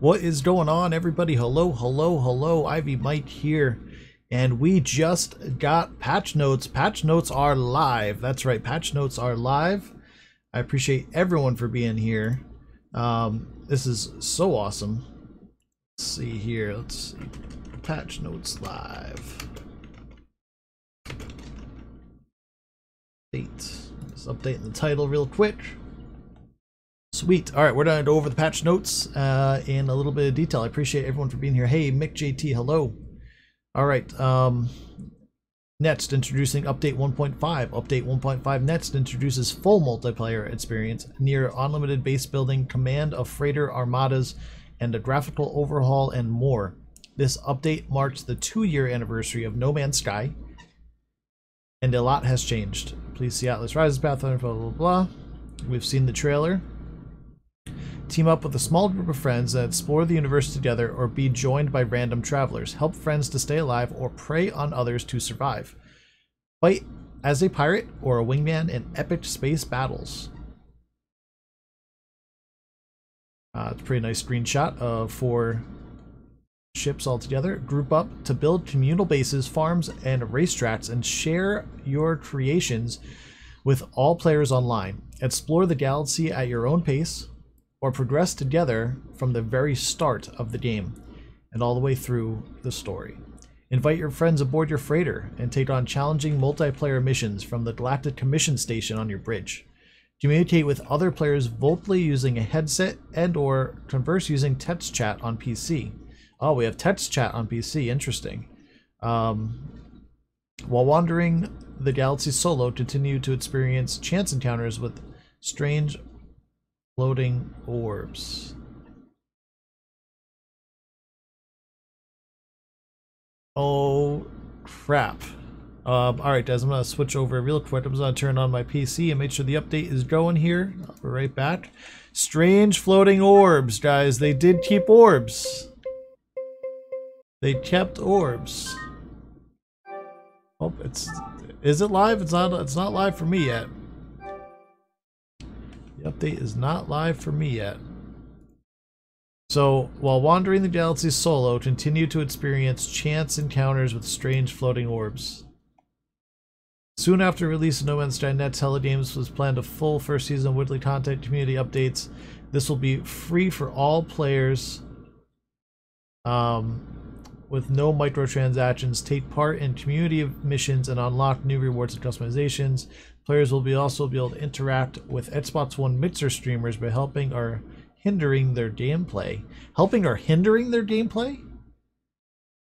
What is going on, everybody? Hello, hello, hello. Ivy Mike here, and we just got patch notes. Patch notes are live. That's right, patch notes are live. I appreciate everyone for being here. This is so awesome. Let's see here. Let's see. Patch notes live. Just updating the title real quick. Sweet. All right, we're going to go over the patch notes in a little bit of detail. I appreciate everyone for being here. Hey, Mick JT, hello. All right. Next, introducing Update 1.5. Update 1.5 next introduces full multiplayer experience, near unlimited base building, command of freighter armadas, and a graphical overhaul and more. This update marks the 2-year anniversary of No Man's Sky, and a lot has changed. Please see Atlas Rises, Pathfinder, blah, blah, blah. We've seen the trailer. Team up with a small group of friends and explore the universe together, or be joined by random travelers. Help friends to stay alive or prey on others to survive. Fight as a pirate or a wingman in epic space battles. It's a pretty nice screenshot of 4 ships all together. Group up to build communal bases, farms, and racetracks, and share your creations with all players online. Explore the galaxy at your own pace, or progress together from the very start of the game and all the way through the story. Invite your friends aboard your freighter and take on challenging multiplayer missions from the Galactic Commission Station on your bridge. Communicate with other players vocally using a headset and or converse using text chat on PC. Oh, we have text chat on PC. Interesting. While wandering the galaxy solo, continue to experience chance encounters with strange floating orbs. Oh crap. Alright guys, I'm gonna switch over real quick. I'm just gonna turn on my PC and make sure the update is going here. I'll be right back. Strange floating orbs, guys. They did keep orbs. They kept orbs. Oh, is it live? It's not live for me yet. The update is not live for me yet. So, while wandering the galaxy solo, continue to experience chance encounters with strange floating orbs. Soon after release of No Man's Sky Net, Telegames was planned a full first season of weekly content community updates. This will be free for all players with no microtransactions. Take part in community missions and unlock new rewards and customizations. Players will also be able to interact with Xbox One Mixer streamers by helping or hindering their gameplay. Helping or hindering their gameplay?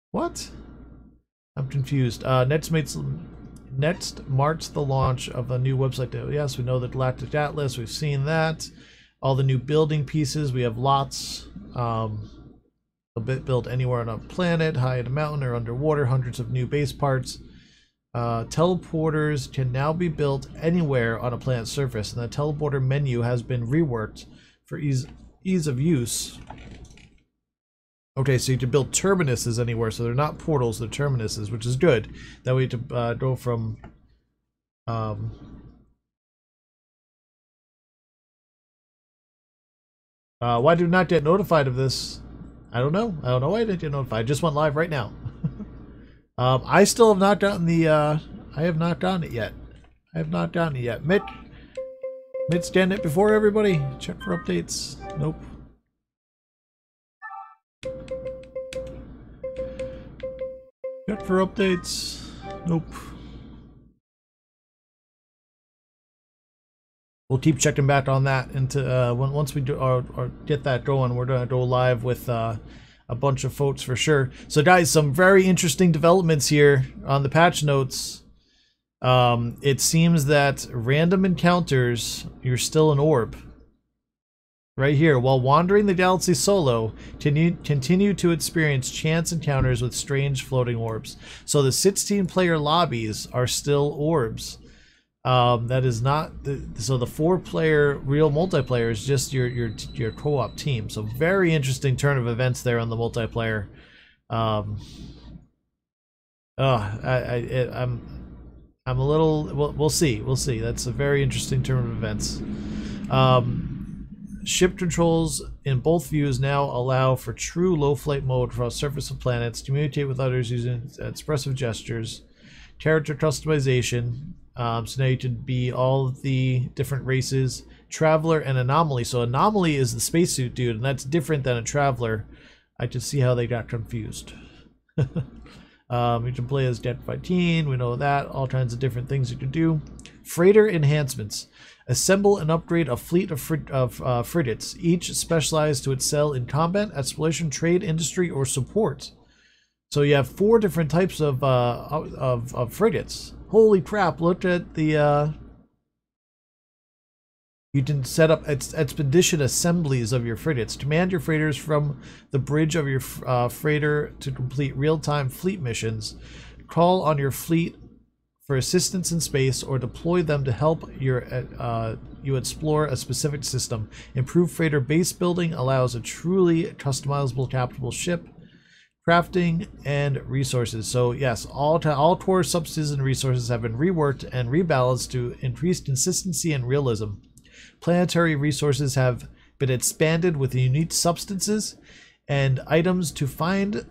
What? I'm confused. Next marks the launch of a new website. Yes, we know the Galactic Atlas. We've seen that. All the new building pieces. We have lots. Build anywhere on a planet, high in a mountain, or underwater. Hundreds of new base parts. Teleporters can now be built anywhere on a planet's surface, and the teleporter menu has been reworked for ease of use. Okay, so you can build terminuses anywhere, so they're not portals, they're terminuses, which is good. That way to go from why do not get notified of this? I don't know why I didn't get notified. I just went live right now. I still have not gotten the, I have not gotten it yet. I have not gotten it yet. Mitch getting it before everybody. Check for updates. Nope. Check for updates. Nope. We'll keep checking back on that into once we do or get that going. We're gonna go live with a bunch of folks for sure. So guys, some very interesting developments here on the patch notes. It seems that random encounters, you're still an orb. Right here, while wandering the galaxy solo, continue to experience chance encounters with strange floating orbs. So the 16-player lobbies are still orbs. That is not so the 4-player real multiplayer is just your co-op team. So very interesting turn of events there on the multiplayer. I'm a little. We'll see. That's a very interesting turn of events. Ship controls in both views now allow for true low flight mode across the surface of planets, communicate with others using expressive gestures, character customization. So now you can be all of the different races, traveler and anomaly. So anomaly is the spacesuit dude, and that's different than a traveler. I can see how they got confused. You can play as Jet 15, we know that. All kinds of different things you can do. Freighter enhancements. Assemble and upgrade a fleet of frigates, each specialized to excel in combat, exploration, trade, industry, or support. So you have 4 different types of frigates. Holy crap! Look at the. You can set up expedition assemblies of your frigates. Command your freighters from the bridge of your freighter to complete real-time fleet missions. Call on your fleet for assistance in space, or deploy them to help you explore a specific system. Improved freighter base building allows a truly customizable capable ship. Crafting and resources. So yes, all core substances and resources have been reworked and rebalanced to increase consistency and realism. Planetary resources have been expanded with unique substances and items to find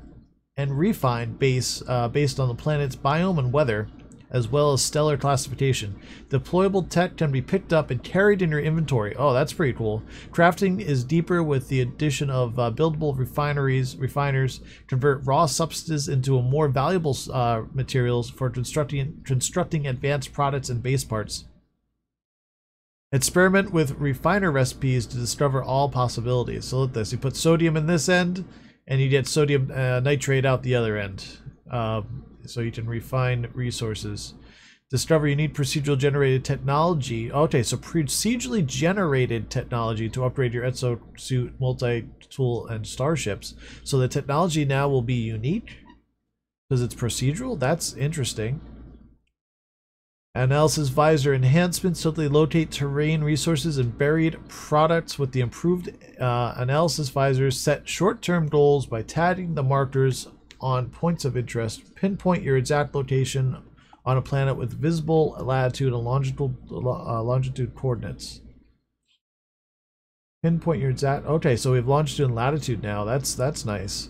and refine based on the planet's biome and weather, as well as stellar classification. Deployable tech can be picked up and carried in your inventory. Oh, that's pretty cool. Crafting is deeper with the addition of buildable refiners, convert raw substances into a more valuable materials for constructing advanced products and base parts. Experiment with refiner recipes to discover all possibilities. So look at this. You put sodium in this end, and you get sodium nitrate out the other end. So you can refine resources. Discover unique procedural generated technology. Okay, so procedurally generated technology to upgrade your exosuit, multi-tool, and starships. So the technology now will be unique because it's procedural. That's interesting. Analysis visor enhancements. So they locate terrain resources and buried products with the improved analysis visors. Set short-term goals by tagging the markers on points of interest. Pinpoint your exact location on a planet with visible latitude and longitude coordinates. Pinpoint your exact. Okay, so we have longitude and latitude now. That's nice.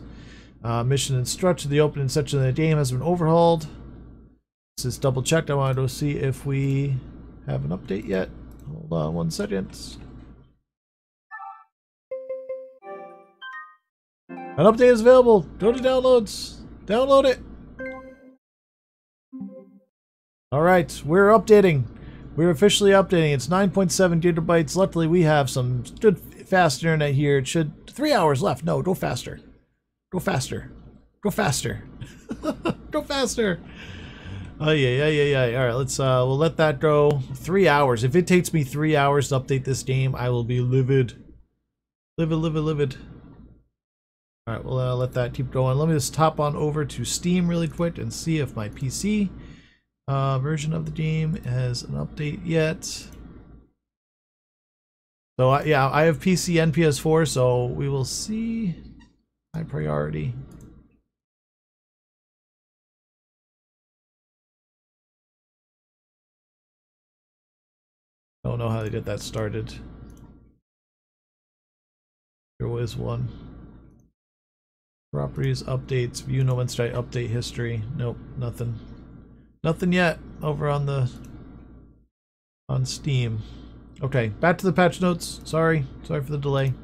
Mission instruction. The opening section of the game has been overhauled. This is double checked. I wanted to see if we have an update yet. Hold on 1 second. An update is available. Go to downloads. Download it. Alright, we're updating. We're officially updating. It's 9.7 gigabytes. Luckily, we have some good fast internet here. It should... 3 hours left. No, go faster. Go faster. Go faster. Go faster. Oh, yeah. Alright, let's, we'll let that go. 3 hours. If it takes me 3 hours to update this game, I will be livid. Livid. Alright, we'll let that keep going. Let me just hop on over to Steam really quick and see if my PC version of the game has an update yet. So, yeah, I have PC and PS4, so we will see. High priority. Don't know how they get that started. There was one. Properties, updates, view no one strike, update history. Nope, nothing. Nothing yet over on Steam. Okay, back to the patch notes. Sorry for the delay.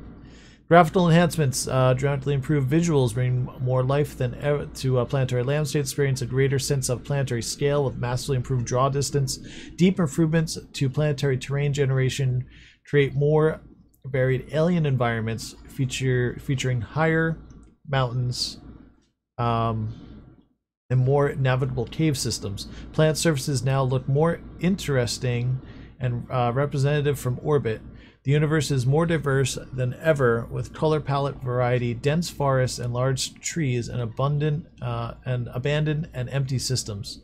Graphical enhancements, dramatically improved visuals, bring more life than ever to planetary landscape. Experience a greater sense of planetary scale with massively improved draw distance. Deep improvements to planetary terrain generation create more varied alien environments, featuring higher mountains and more navigable cave systems. Planet surfaces now look more interesting and representative from orbit. The universe is more diverse than ever, with color palette variety, dense forests, and large trees, and abandoned and empty systems.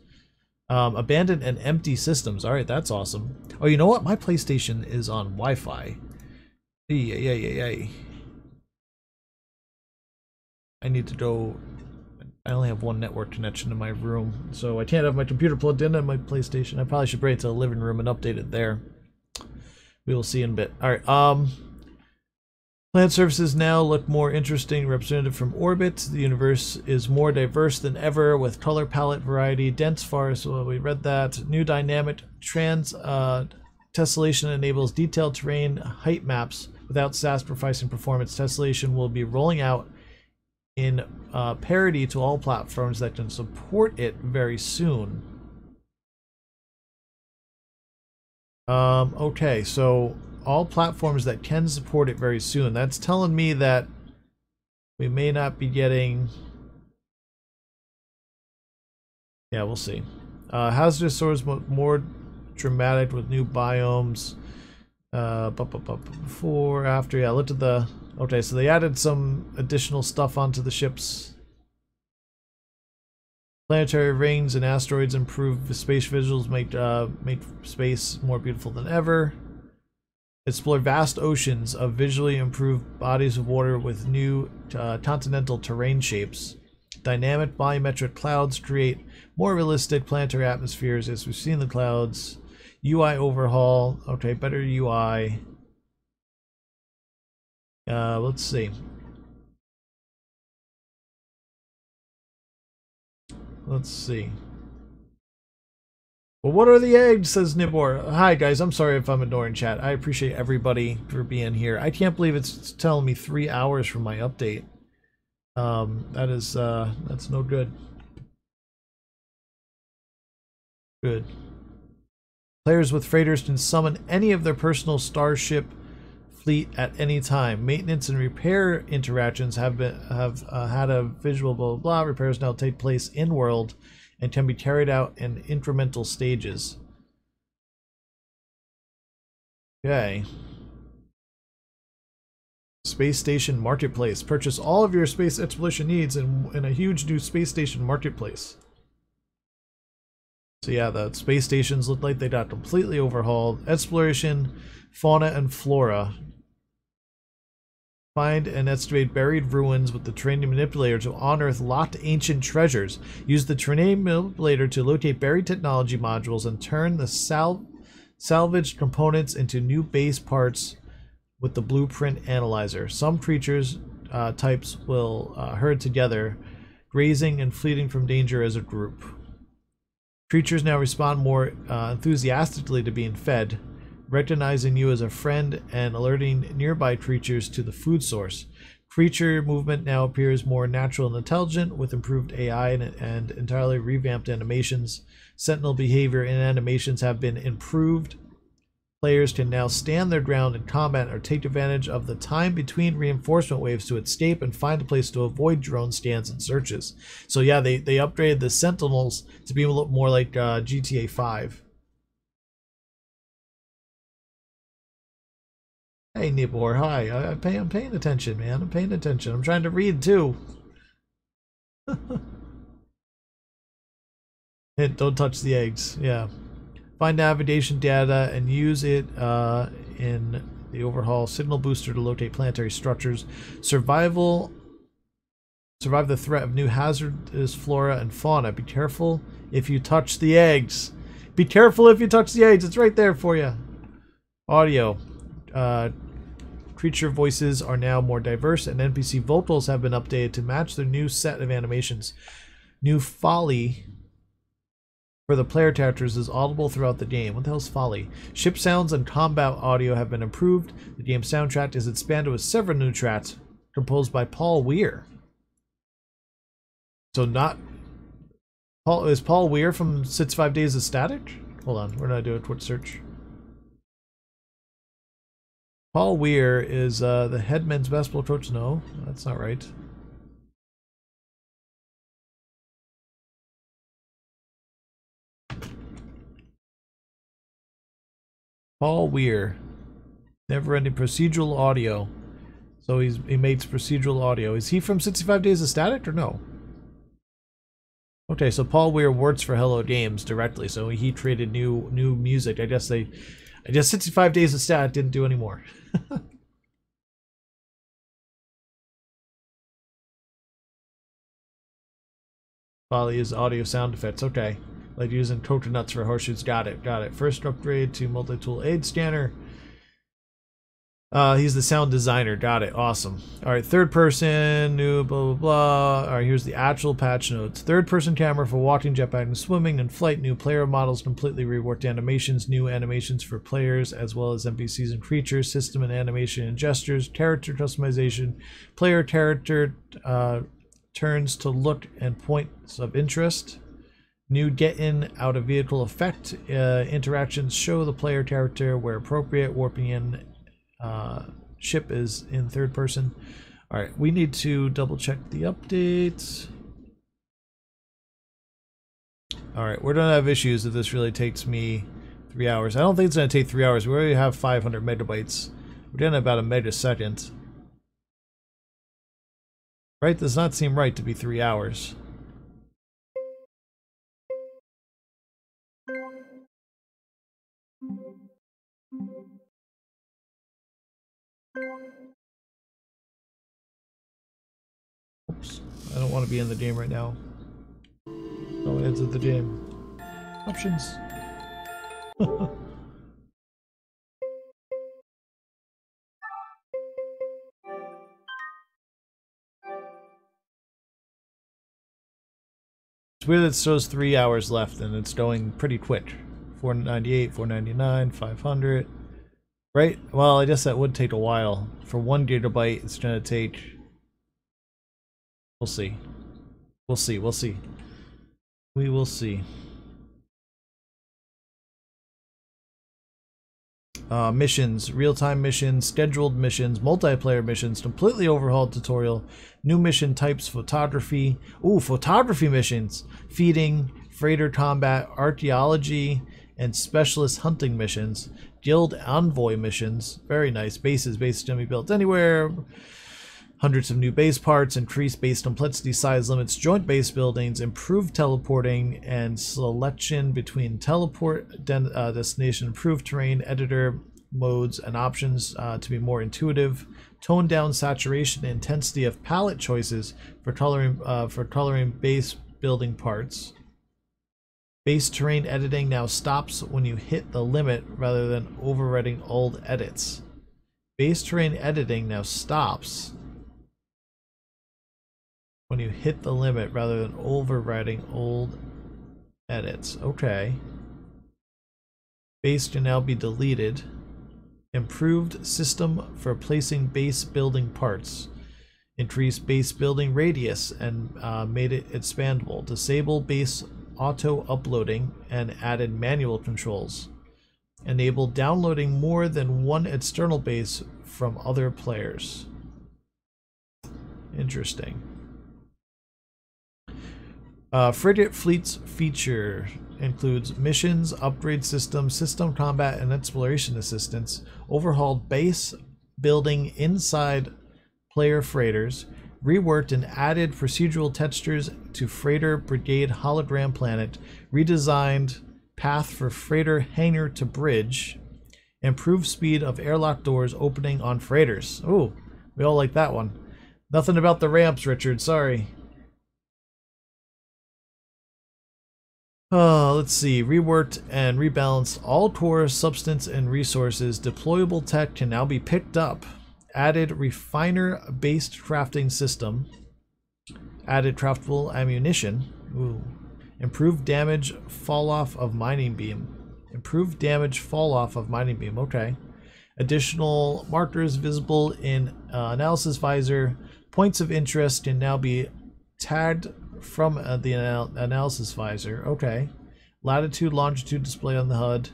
Abandoned and empty systems. All right, that's awesome. Oh, you know what? My PlayStation is on Wi-Fi. Yeah. I need to go. I only have one network connection in my room, so I can't have my computer plugged in on my PlayStation. I probably should bring it to the living room and update it there. We will see in a bit. All right. Planet surfaces now look more interesting, represented from orbit. The universe is more diverse than ever, with color palette variety, dense forests. Well, we read that. New dynamic tessellation enables detailed terrain height maps without sacrificing performance. Tessellation will be rolling out in parity to all platforms that can support it very soon. Okay, so all platforms that can support it very soon. That's telling me that we may not be getting... Yeah, we'll see. Hazardous source more dramatic with new biomes. Before, after, yeah, I looked at the... Okay, so they added some additional stuff onto the ships. Planetary rings and asteroids improve space visuals, make space more beautiful than ever. Explore vast oceans of visually improved bodies of water with new continental terrain shapes. Dynamic volumetric clouds create more realistic planetary atmospheres as we've seen the clouds. UI overhaul. Okay, better UI. Let's see. Let's see. Well, what are the eggs, says Nibor. Hi, guys. I'm sorry if I'm ignoring chat. I appreciate everybody for being here. I can't believe it's telling me 3 hours from my update. That's no good. Good. Players with freighters can summon any of their personal starship fleet at any time. Maintenance and repair interactions have had a visual blah blah blah. Repairs now take place in world and can be carried out in incremental stages. Okay. Space Station Marketplace. Purchase all of your space exploration needs in a huge new Space Station Marketplace. So yeah, the space stations look like they got completely overhauled. Exploration, fauna and flora. Find and excavate buried ruins with the terrain manipulator to unearth locked ancient treasures. Use the terrain manipulator to locate buried technology modules and turn the salvaged components into new base parts with the blueprint analyzer. Some creatures types will herd together, grazing and fleeing from danger as a group. Creatures now respond more enthusiastically to being fed, recognizing you as a friend and alerting nearby creatures to the food source. Creature movement now appears more natural and intelligent with improved AI and entirely revamped animations. Sentinel behavior and animations have been improved. Players can now stand their ground in combat or take advantage of the time between reinforcement waves to escape and find a place to avoid drone scans and searches. So yeah, they upgraded the Sentinels to be a little more like GTA 5. Hey Nibor, hi. I'm paying attention, man. I'm paying attention. I'm trying to read too. Hint, don't touch the eggs. Yeah. Find navigation data and use it in the overhaul signal booster to locate planetary structures. Survive the threat of new hazardous flora and fauna. Be careful if you touch the eggs. Be careful if you touch the eggs. It's right there for you. Audio. Creature voices are now more diverse, and NPC vocals have been updated to match their new set of animations. New folly for the player characters is audible throughout the game. What the hell's folly? Ship sounds and combat audio have been improved. The game's soundtrack is expanded with several new tracks composed by Paul Weir. So not Paul, is Paul Weir from 65 Days of Static? Hold on, we're gonna do a quick search. Paul Weir is the head men's basketball coach. No, that's not right. Paul Weir, never-ending procedural audio. So he makes procedural audio. Is he from 65 Days of Static or no? Okay, so Paul Weir works for Hello Games directly, so he created new music. I guess 65 Days of Static didn't do any more. Folly is audio sound effects. Okay. Like using coconuts for horseshoes. Got it. Got it. First upgrade to multi-tool aid scanner. He's the sound designer. Got it. Awesome. All right, third person, new blah, blah, blah. All right, here's the actual patch notes. Third person camera for walking, jetpacking, swimming, and flight. New player models, completely reworked animations. New animations for players, as well as NPCs and creatures. System and animation and gestures. Character customization. Player character turns to look and points of interest. New get in out of vehicle effect. Interactions show the player character where appropriate. Warping in ship is in third person. All right, we need to double check the updates. All right, we're gonna have issues if this really takes me 3 hours. I don't think it's gonna take 3 hours. We already have 500 megabytes. We're doing about a megasecond. Right, does not seem right to be 3 hours. Oops, I don't want to be in the game right now. Oh, exit the game. Options. It's weird that it shows 3 hours left and it's going pretty quick. 498, 499, 500. Right? Well, I guess that would take a while. For 1 gigabyte, it's going to take... We'll see. We'll see. We'll see. We will see. Missions, real-time missions, scheduled missions, multiplayer missions, completely overhauled tutorial, new mission types, photography. Ooh, photography missions, feeding, freighter combat, archaeology, and specialist hunting missions, guild envoy missions. Very nice. Bases can be built anywhere. Hundreds of new base parts, increased base complexity, size limits, joint base buildings, improved teleporting and selection between teleport destination, improved terrain, editor modes and options to be more intuitive, toned down saturation and intensity of palette choices for coloring base building parts. Base terrain editing now stops when you hit the limit rather than overriding old edits. Base terrain editing now stops when you hit the limit rather than overriding old edits. Okay. Base can now be deleted. Improved system for placing base building parts. Increased base building radius and made it expandable. Disable base auto uploading and added manual controls. Enabled downloading more than one external base from other players. Interesting. Frigate Fleet's feature includes missions, upgrade systems, system combat and exploration assistance, overhauled base building inside player freighters, reworked and added procedural textures to freighter brigade hologram planet, redesigned path for freighter hangar to bridge, improved speed of airlock doors opening on freighters. Oh, we all like that one. Nothing about the ramps, Richard, sorry. Let's see. Reworked and rebalanced all core substance and resources. Deployable tech can now be picked up. Added refiner-based crafting system. Added craftable ammunition. Ooh. Improved damage fall-off of mining beam. Improved damage fall-off of mining beam. Okay. Additional markers visible in analysis visor. Points of interest can now be tagged from the analysis visor. Okay. Latitude, longitude display on the HUD.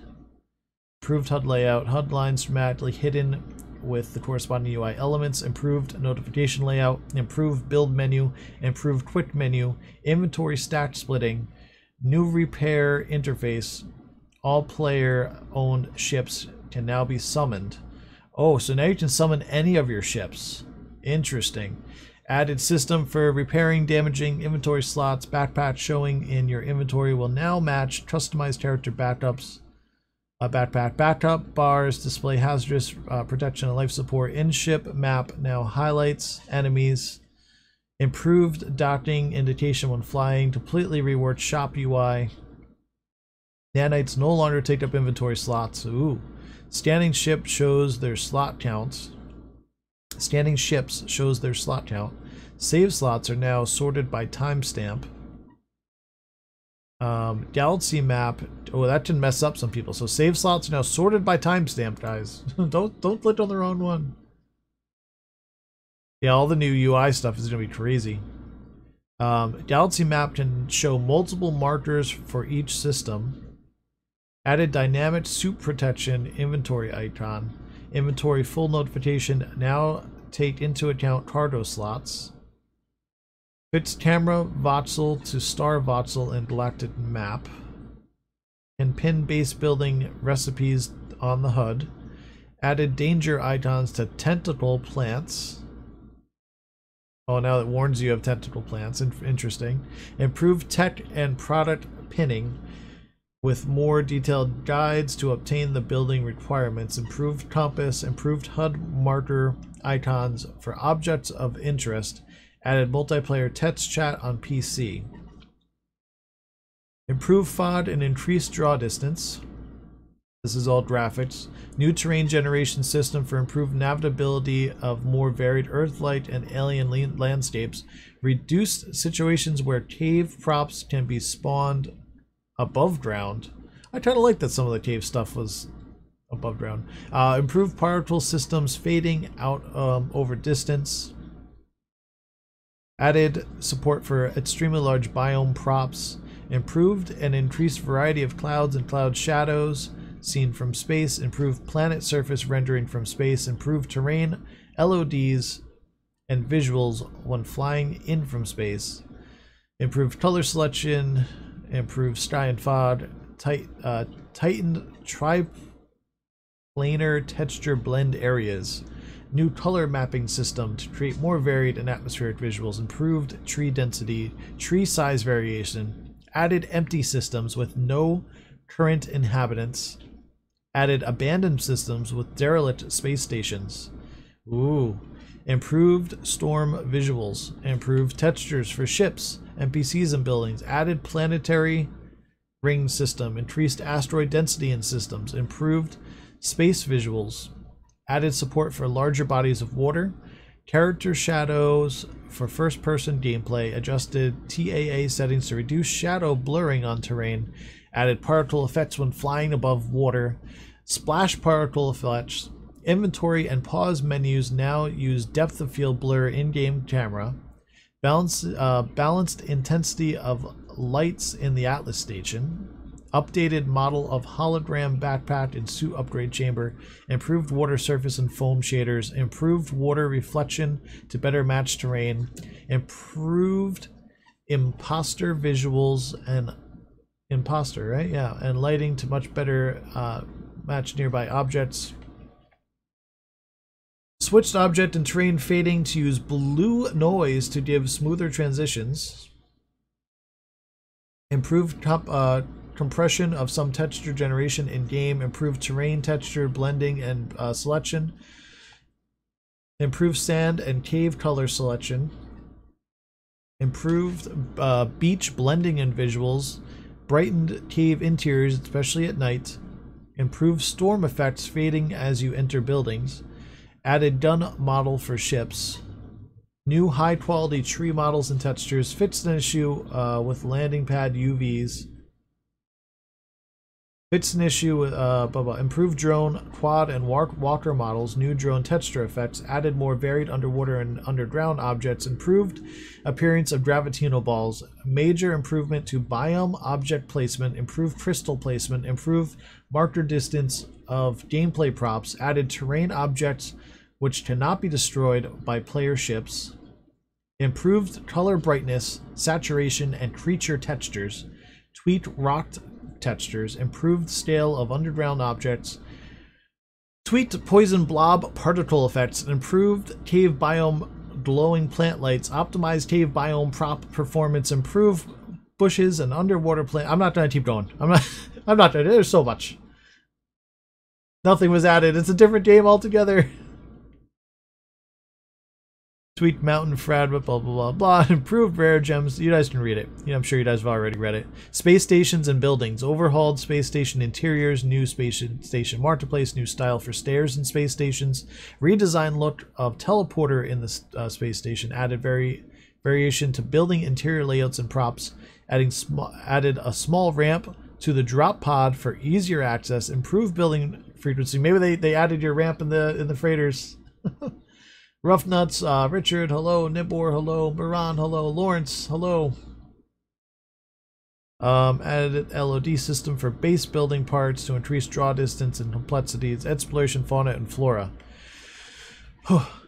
Improved HUD layout. HUD lines dramatically hidden with the corresponding UI elements. Improved notification layout. Improved build menu. Improved quick menu. Inventory stack splitting. New repair interface. All player owned ships can now be summoned. Oh, so now you can summon any of your ships. Interesting. Added system for repairing damaging inventory slots. Backpack showing in your inventory will now match customized character backups. Backpack backup bars display hazardous protection and life support. In-ship map now highlights enemies. Improved docking indication when flying. Completely reworked shop UI. Nanites no longer take up inventory slots. Ooh. Standing ship shows their slot counts. Standing ships shows their slot count. Save slots are now sorted by timestamp. Galaxy map. Oh, that can mess up some people. So save slots are now sorted by timestamp, guys. don't click on the wrong one. Yeah, all the new UI stuff is gonna be crazy. Galaxy map can show multiple markers for each system. Added dynamic soup protection inventory icon. Inventory full notification now take into account cargo slots. Fits camera voxel to star voxel in galactic map. And pin base building recipes on the HUD. Added danger icons to tentacle plants. Oh, now it warns you of tentacle plants. Interesting. Improved tech and product pinning with more detailed guides to obtain the building requirements. Improved compass. Improved HUD marker icons for objects of interest. Added multiplayer text chat on PC. Improved FOD and increased draw distance. This is all graphics. New terrain generation system for improved navigability of more varied Earth-like and alien landscapes. Reduced situations where cave props can be spawned above ground. I kind of like that some of the cave stuff was above ground. Improved particle systems fading out over distance. Added support for extremely large biome props. Improved and increased variety of clouds and cloud shadows seen from space. Improved planet surface rendering from space. Improved terrain, LODs, and visuals when flying in from space. Improved color selection. Improved sky and FOD. Tightened triplanar texture blend areas. New color mapping system to create more varied and atmospheric visuals. Improved tree density, tree size variation. Added empty systems with no current inhabitants. Added abandoned systems with derelict space stations. Ooh. Improved storm visuals. Improved textures for ships, NPCs, and buildings. Added planetary ring system. Increased asteroid density in systems. Improved space visuals. Added support for larger bodies of water. Character shadows for first-person gameplay. Adjusted TAA settings to reduce shadow blurring on terrain. Added particle effects when flying above water. Splash particle effects. Inventory and pause menus now use depth of field blur in-game camera. Balanced intensity of lights in the Atlas station. Updated model of hologram backpack and suit upgrade chamber. Improved water surface and foam shaders. Improved water reflection to better match terrain. Improved imposter visuals and imposter, right? Yeah, and lighting to much better match nearby objects. Switched object and terrain fading to use blue noise to give smoother transitions. Improved compression of some texture generation in game. Improved terrain texture blending and selection. Improved sand and cave color selection. Improved beach blending and visuals. Brightened cave interiors, especially at night. Improved storm effects fading as you enter buildings. Added gun model for ships. New high quality tree models and textures. Fixed an issue with landing pad UVs. Fixed an issue with improved drone, quad, and walker models. New drone texture effects. Added more varied underwater and underground objects. Improved appearance of gravitino balls. Major improvement to biome object placement. Improved crystal placement. Improved marker distance of gameplay props. Added terrain objects which cannot be destroyed by player ships. Improved color brightness, saturation, and creature textures. Tweaked rock textures. Improved scale of underground objects. Tweaked poison blob particle effects. Improved cave biome glowing plant lights. Optimized cave biome prop performance. Improved bushes and underwater plant. I'm not gonna keep going. I'm not gonna. There's so much. Nothing was added. It's a different game altogether. Sweet Mountain Fragment, blah, blah, blah, blah. Improved rare gems. You guys can read it. Yeah, I'm sure you guys have already read it. Space stations and buildings. Overhauled space station interiors. New space station marketplace. New style for stairs in space stations. Redesigned look of teleporter in the space station. Added variation to building interior layouts and props. Added a small ramp to the drop pod for easier access. Improved building frequency. Maybe they added your ramp in the freighters. Rough Nuts, Richard, hello. Nibor, hello. Baran, hello. Lawrence, hello. Added LOD system for base building parts to increase draw distance and complexities. Exploration, fauna, and flora.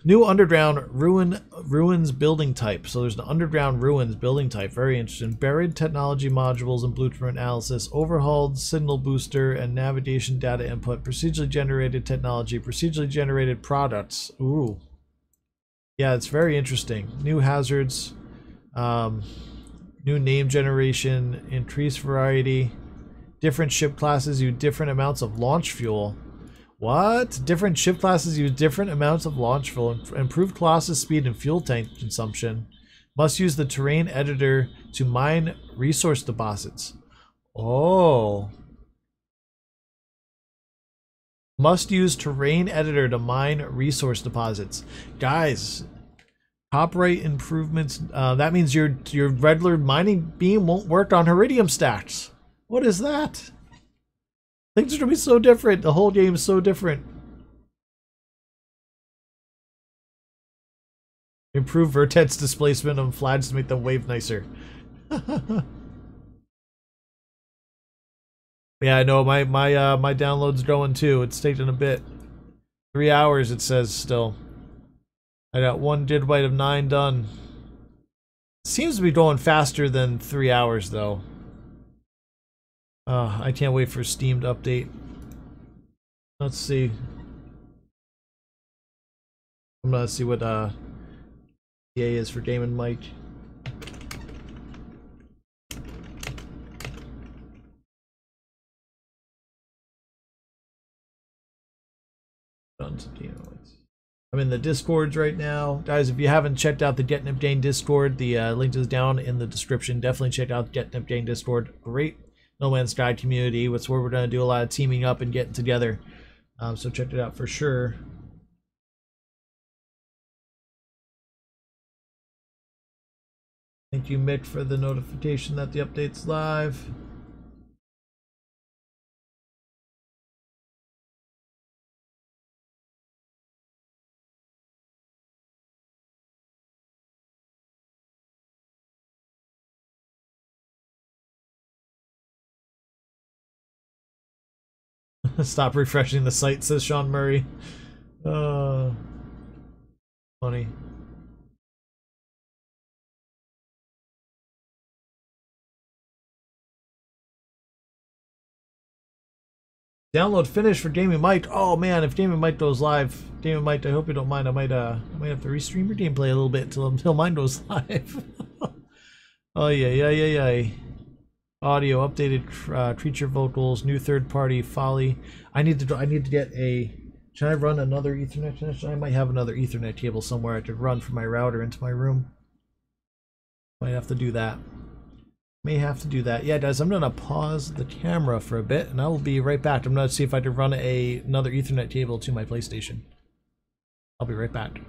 New underground ruins building type. So there's an underground ruins building type. Very interesting. Buried technology modules and blueprint analysis. Overhauled signal booster and navigation data input. Procedurally generated technology. Procedurally generated products. Ooh. Yeah, it's very interesting. New hazards, new name generation, increased variety, different ship classes use different amounts of launch fuel. What? Different ship classes use different amounts of launch fuel. Improved classes speed and fuel tank consumption. Must use the terrain editor to mine resource deposits. Oh. Must use terrain editor to mine resource deposits. Guys, copyright improvements. That means your regular mining beam won't work on Iridium stacks. What is that? Things are going to be so different. The whole game is so different. Improve vertex displacement on flags to make them wave nicer. Yeah, I know my download's going too. It's taking a bit. 3 hours it says still. I got 1 gigabyte of 9 done. Seems to be going faster than 3 hours though. I can't wait for Steam to update. Let's see. I'm gonna see what EA is for Game and Mike. I'm in the Discords right now. Guys, if you haven't checked out the Getting Up Game Discord, the link is down in the description. Definitely check out the Getting Up Game Discord. Great No Man's Sky community. It's where we're going to do a lot of teaming up and getting together. So check it out for sure. Thank you, Mick, for the notification that the update's live. Stop refreshing the site, says Sean Murray. Funny. Download finished for Gaming Mike. Oh man, if Gaming Mike goes live, Gaming Mike, I hope you don't mind. I might have to restream your gameplay a little bit until mine goes live. Oh yeah. Audio updated, creature vocals, new third party folly. I need to get a. Should I run another Ethernet connection? I might have another Ethernet cable somewhere I could run from my router into my room. Might have to do that. May have to do that. Yeah, guys, I'm gonna pause the camera for a bit, and I will be right back. I'm gonna see if I can run another Ethernet cable to my PlayStation. I'll be right back.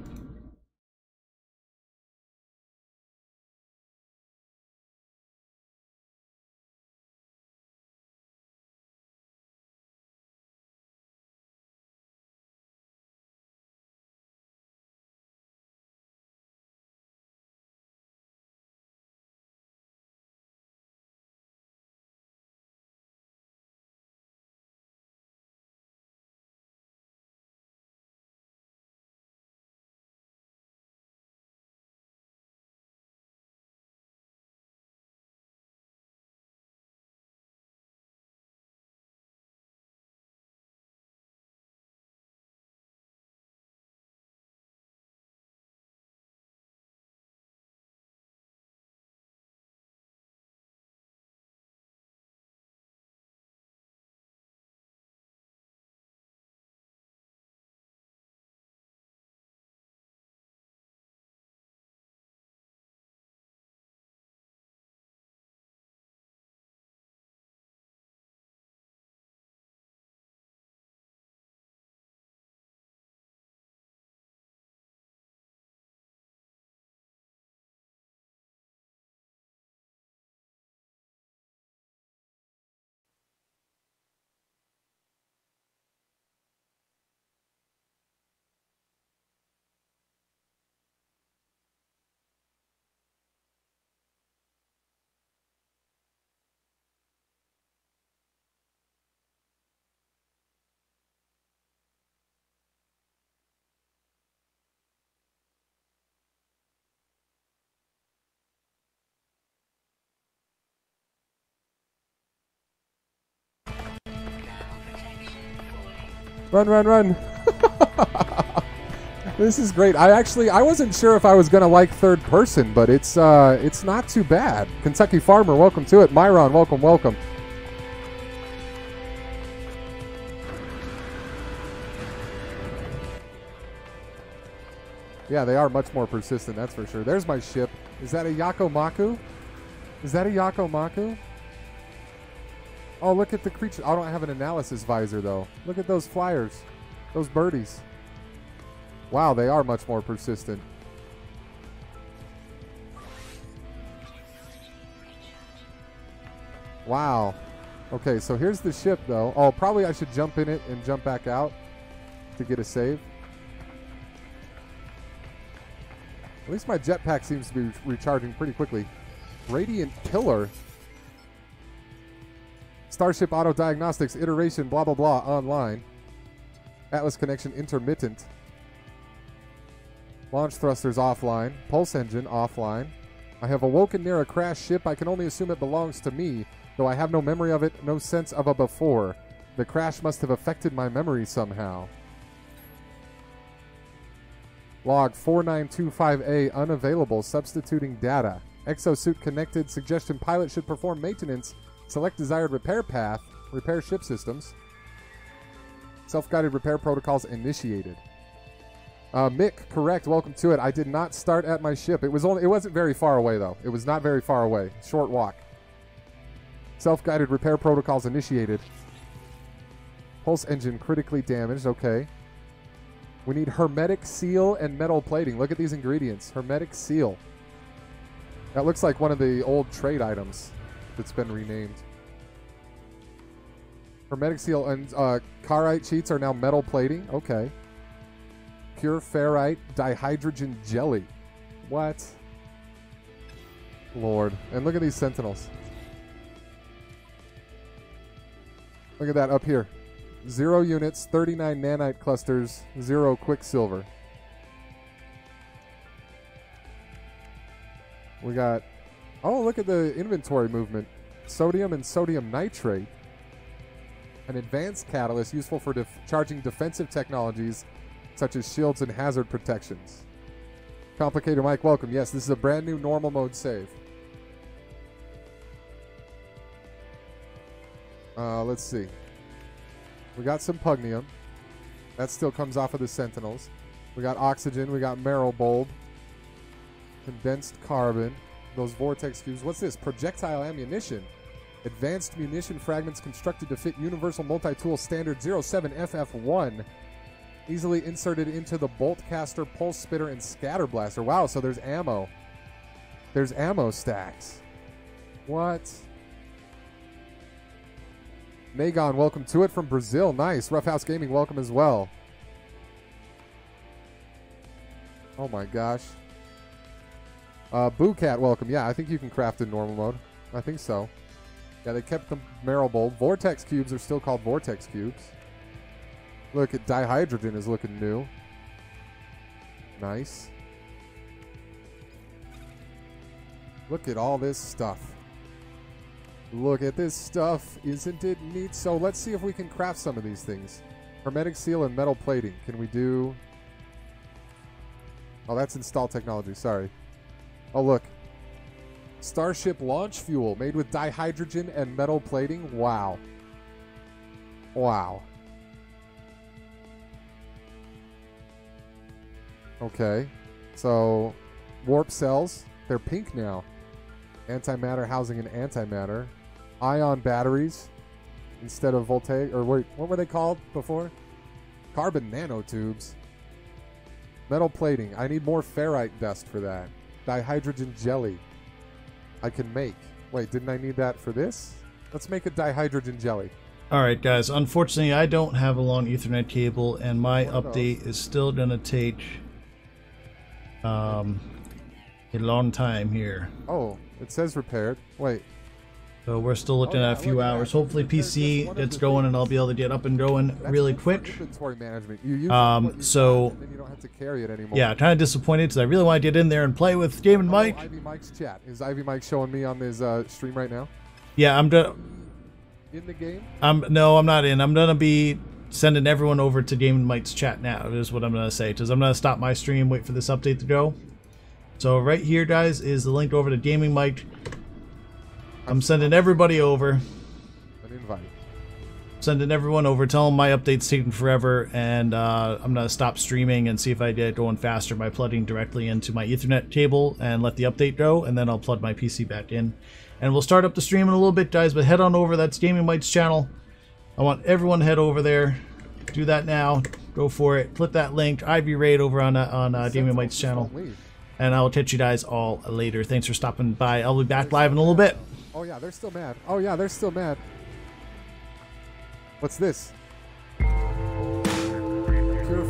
Run, run, run. This is great. I wasn't sure if I was going to like third person, but it's not too bad. Kentucky Farmer, welcome to it. Myron, welcome, welcome. Yeah, they are much more persistent, that's for sure. There's my ship. Is that a Yakomaku? Is that a Yakomaku? Oh, look at the creature. I don't have an analysis visor, though. Look at those flyers. Those birdies. Wow, they are much more persistent. Wow. Okay, so here's the ship, though. Oh, probably I should jump in it and jump back out to get a save. At least my jetpack seems to be recharging pretty quickly. Radiant Pillar. Starship Auto Diagnostics, iteration, blah, blah, blah, online. Atlas connection intermittent. Launch thrusters offline. Pulse engine offline. I have awoken near a crashed ship. I can only assume it belongs to me, though I have no memory of it, no sense of a before. The crash must have affected my memory somehow. Log 4925A unavailable, substituting data. Exosuit connected, suggestion pilot should perform maintenance. Select desired repair path, repair ship systems. Self-guided repair protocols initiated. Mick, correct, welcome to it. I did not start at my ship. It wasn't very far away though. It was not very far away. Short walk. Self-guided repair protocols initiated. Pulse engine critically damaged, okay. We need hermetic seal and metal plating. Look at these ingredients. Hermetic seal. That looks like one of the old trade items that's been renamed. Hermetic seal and carite sheets are now metal plating. Okay. Pure ferrite dihydrogen jelly. What? Lord. And look at these sentinels. Look at that up here. 0 units, 39 nanite clusters, 0 quicksilver. We got... Oh, look at the inventory movement. Sodium and sodium nitrate. An advanced catalyst useful for charging defensive technologies such as shields and hazard protections. Complicated Mike, welcome. Yes, this is a brand new normal mode save. Let's see. We got some pugnium. That still comes off of the sentinels. We got oxygen. We got marrow bulb. Condensed carbon. Those vortex cubes. What's this? Projectile ammunition. Advanced munition fragments constructed to fit Universal Multi-Tool Standard 07FF1. Easily inserted into the bolt caster, pulse spitter, and scatter blaster. Wow, so there's ammo. There's ammo stacks. What? Nagon, welcome to it from Brazil. Nice. Roughhouse Gaming, welcome as well. Oh my gosh. Boo Cat, welcome. Yeah, I think you can craft in normal mode. I think so. Yeah, they kept the marrow bulb. Vortex cubes are still called vortex cubes. Look at dihydrogen is looking new. Nice. Look at all this stuff. Look at this stuff. Isn't it neat? So let's see if we can craft some of these things. Hermetic seal and metal plating. Can we do... Oh, that's install technology. Sorry. Oh, look. Starship launch fuel made with dihydrogen and metal plating. Wow. Wow. Okay. So, warp cells. They're pink now. Antimatter housing and antimatter. Ion batteries instead of voltaic, or wait, what were they called before? Carbon nanotubes. Metal plating. I need more ferrite dust for that. Dihydrogen jelly. I can make. Wait, didn't I need that for this? Let's make a dihydrogen jelly. Alright guys, unfortunately I don't have a long Ethernet cable and my update is still going to take a long time here. Oh, it says repaired. Wait. So we're still looking at a few hours. Hopefully PC gets going and I'll be able to get up and going really quick. Inventory management. You use so and you don't have to carry it anymore. Yeah, kind of disappointed because I really want to get in there and play with Game and Mike. Ivy Mike's chat. Is Ivy Mike showing me on his stream right now? Yeah, I'm done. In the game? No, I'm not in. I'm gonna be sending everyone over to Gaming Might's chat now is what I'm going to say, because I'm going to stop my stream, wait for this update to go. So right here, guys, is the link over to Gaming Might. I'm sending everybody over. An invite. Sending everyone over, tell them my update's taking forever, and I'm going to stop streaming and see if I get it going faster by plugging directly into my Ethernet cable and let the update go, and then I'll plug my PC back in. And we'll start up the stream in a little bit, guys, but head on over. That's Gaming Might's channel. I want everyone to head over there. Do that now. Go for it. Click that link. Ivy Raid over on Gaming Might's channel. And I'll catch you guys all later. Thanks for stopping by. I'll be back live in a little bit. Oh yeah, they're still mad. Oh yeah, they're still mad. What's this? Pure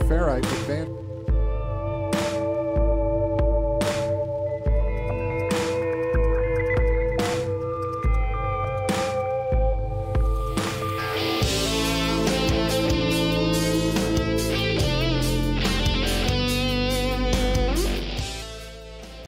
ferrite advanced.